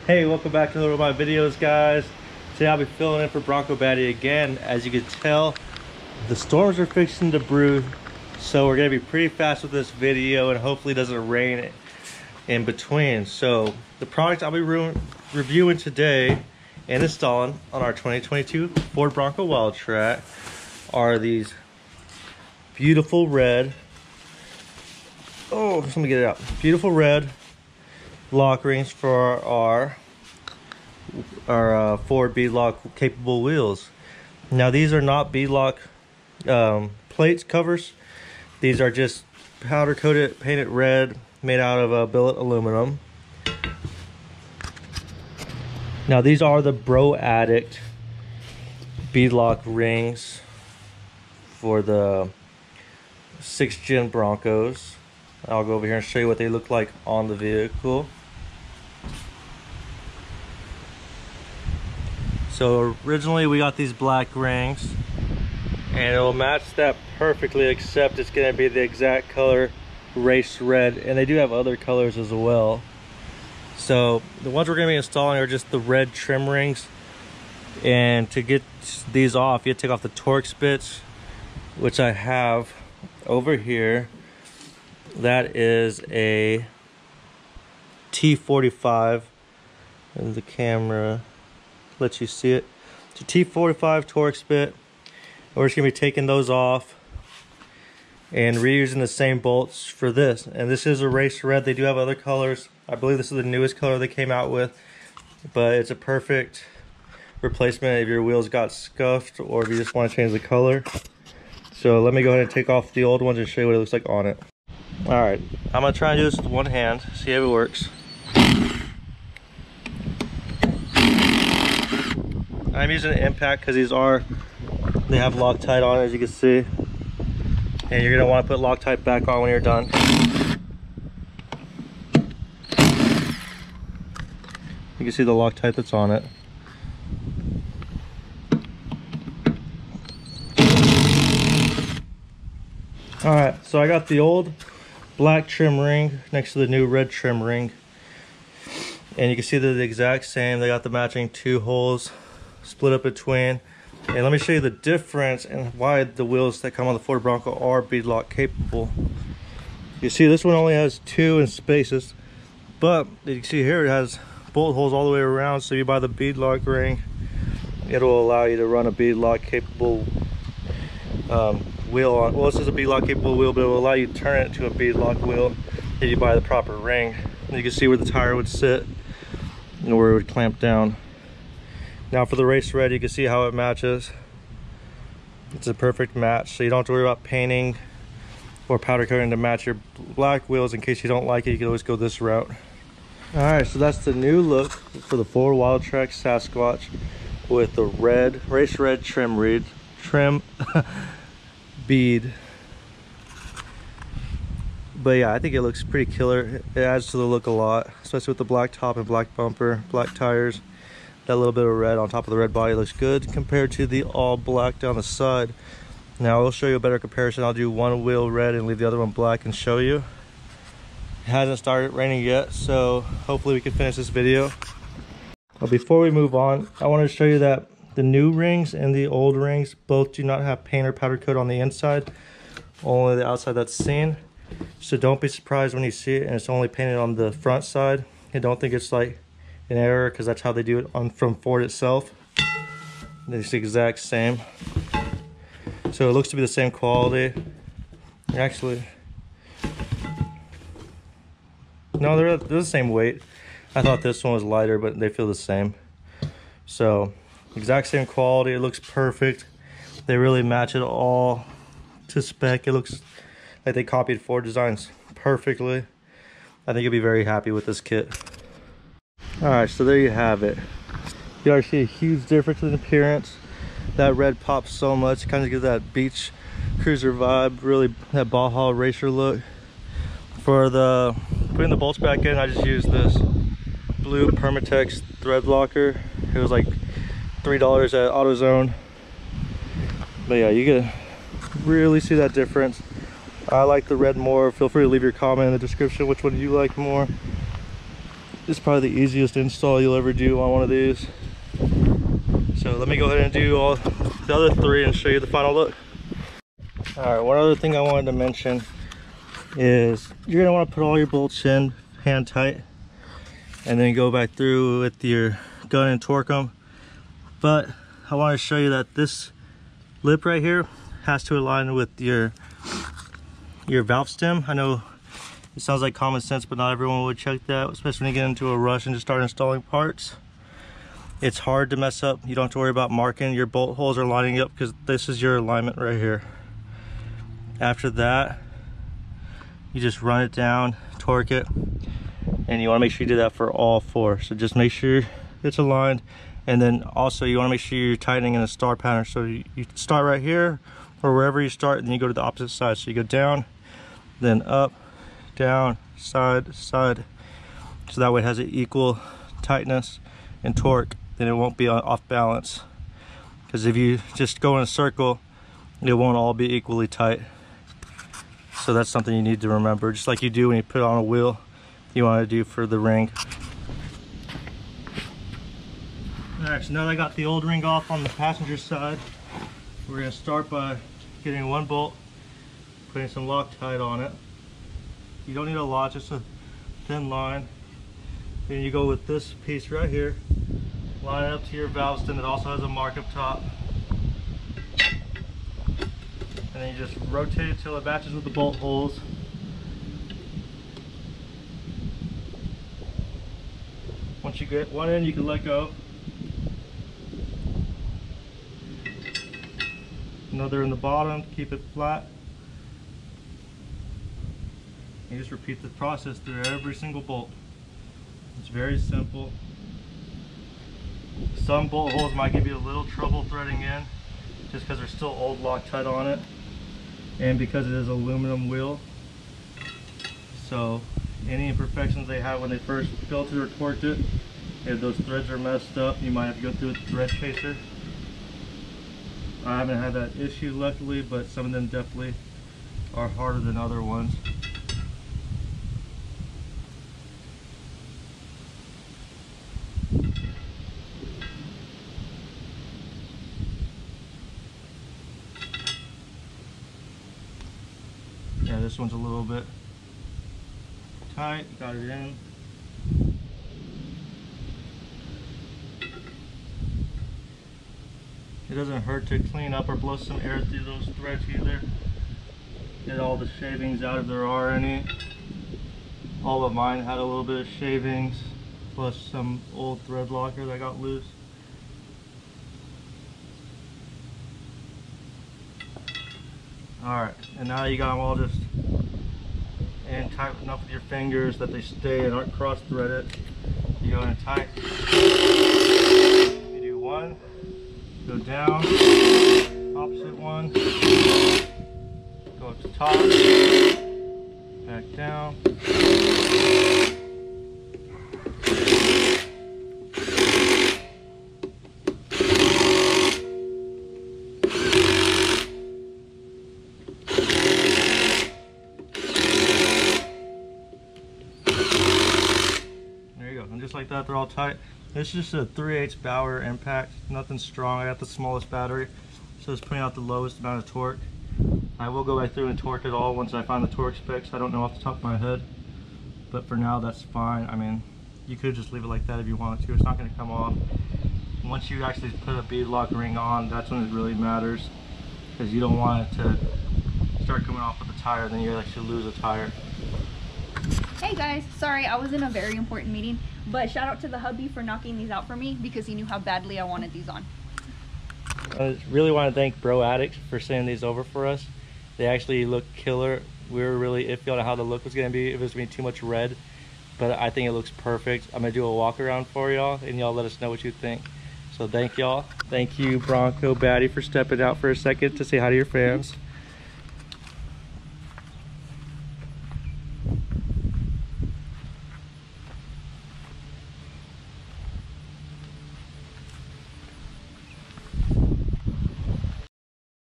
Hey, welcome back to one of my videos, guys. Today I'll be filling in for Bronco Baddie again. As you can tell, the storms are fixing to brew, so we're gonna be pretty fast with this video and hopefully it doesn't rain in between. So the product I'll be reviewing today and installing on our 2022 Ford Bronco Trak are these beautiful red, let me get it out, beautiful red lock rings for our Ford Beadlock capable wheels. Now these are not Beadlock plates covers. These are just powder coated, painted red, made out of billet aluminum. Now these are the Bro Addict Beadlock rings for the 6th gen Broncos. I'll go over here and show you what they look like on the vehicle. So originally we got these black rings and it will match that perfectly, except it's going to be the exact color race red, and they do have other colors as well. So the ones we're going to be installing are just the red trim rings, and to get these off you have to take off the Torx bits, which I have over here. That is a T45, and the camera lets you see it. It's a T45 Torx bit. We're just gonna be taking those off and reusing the same bolts for this. And this is a race red. They do have other colors. I believe this is the newest color they came out with, but it's a perfect replacement if your wheels got scuffed or if you just want to change the color. So let me go ahead and take off the old ones and show you what it looks like on it. All right, I'm gonna try and do this with one hand, see how it works. I'm using an impact because they have Loctite on, as you can see, and you're gonna want to put Loctite back on when you're done. You can see the Loctite that's on it. All right, so I got the old black trim ring next to the new red trim ring, and you can see they're the exact same. They got the matching 2 holes split up between. And let me show you the difference and why the wheels that come on the Ford Bronco are Beadlock capable. You see this one only has 2 in spaces, but you can see here it has bolt holes all the way around. So if you buy the Beadlock ring, it'll allow you to run a Beadlock capable wheel on. Well, this is a Beadlock capable wheel, but it will allow you to turn it to a Beadlock wheel if you buy the proper ring. And you can see where the tire would sit and where it would clamp down. Now for the race red, you can see how it matches. It's a perfect match, so you don't have to worry about painting or powder coating to match your black wheels. In case you don't like it, you can always go this route. All right, so that's the new look for the Ford Trak Sasquatch with the red, race red trim bead. But yeah, I think it looks pretty killer. It adds to the look a lot, especially with the black top and black bumper, black tires. That little bit of red on top of the red body looks good compared to the all black down the side. Now I'll show you a better comparison. I'll do one wheel red and leave the other one black and show you. It hasn't started raining yet, so hopefully we can finish this video. But before we move on, I want to show you that the new rings and the old rings both do not have paint or powder coat on the inside, only the outside that's seen. So don't be surprised when you see it and it's only painted on the front side. And don't think it's like an error, because that's how they do it from Ford itself. It's the exact same. So it looks to be the same quality. Actually, no, they're the same weight. I thought this one was lighter, but they feel the same. So exact same quality. It looks perfect. They really match it all to spec. It looks like they copied Ford designs perfectly. I think you'll be very happy with this kit. All right, so there you have it. You already see a huge difference in appearance. That red pops so much, kind of gives that beach cruiser vibe, really that Baja racer look. For the putting the bolts back in, I just used this blue Permatex thread locker. It was like $3 at AutoZone. But yeah, you can really see that difference. I like the red more. Feel free to leave your comment in the description which one you like more. This is probably the easiest install you'll ever do on one of these. So let me go ahead and do all the other three and show you the final look. All right, one other thing I wanted to mention is you're gonna want to put all your bolts in hand tight and then go back through with your gun and torque them. But I want to show you that this lip right here has to align with your valve stem. I know it sounds like common sense, but not everyone would check that, especially when you get into a rush and just start installing parts. It's hard to mess up. You don't have to worry about marking. Your bolt holes are lining up because this is your alignment right here. After that, you just run it down, torque it, and you want to make sure you do that for all four. So just make sure it's aligned, and then also you want to make sure you're tightening in a star pattern. So you start right here or wherever you start, and then you go to the opposite side. So you go down, then up, down, side, side. So that way it has an equal tightness and torque, then it won't be off balance. Because if you just go in a circle, it won't all be equally tight. So that's something you need to remember, just like you do when you put on a wheel, you want to do for the ring. Alright, so now that I got the old ring off on the passenger side, we're going to start by getting one bolt, putting some Loctite on it. You don't need a lot, just a thin line. Then you go with this piece right here, line it up to your valve stem. It also has a mark up top. And then you just rotate it till it matches with the bolt holes. Once you get one in, you can let go. Another in the bottom, keep it flat. You just repeat the process through every single bolt. It's very simple. Some bolt holes might give you a little trouble threading in just because there's still old Loctite on it, and because it is aluminum wheel. So any imperfections they had when they first built it or torqued it, if those threads are messed up, you might have to go through a thread chaser. I haven't had that issue luckily, but some of them definitely are harder than other ones. Yeah, this one's a little bit tight, got it in. It doesn't hurt to clean up or blow some air through those threads either. Get all the shavings out if there are any. All of mine had a little bit of shavings, plus some old thread locker that got loose. Alright, and now you got them all just in tight enough with your fingers that they stay and aren't cross threaded. You go in tight. You do one, go down, opposite one, go up to top, back down. Just like that, they're all tight. This is just a 3/8 Bauer impact, nothing strong. I got the smallest battery, so it's putting out the lowest amount of torque. I will go back through and torque it all once I find the torque specs. I don't know off the top of my head, but for now that's fine. I mean, you could just leave it like that if you wanted to. It's not going to come off. Once you actually put a beadlock ring on, that's when it really matters, because you don't want it to start coming off with the tire, then you actually lose a tire. Hey guys, sorry I was in a very important meeting, but shout out to the hubby for knocking these out for me because he knew how badly I wanted these on. I really want to thank Bro Addicts for sending these over for us. They actually look killer. We were really iffy on how the look was going to be, if it was going to be too much red, but I think it looks perfect. I'm going to do a walk around for y'all and y'all let us know what you think. So thank y'all. Thank you Bronco Batty for stepping out for a second to say hi to your fans.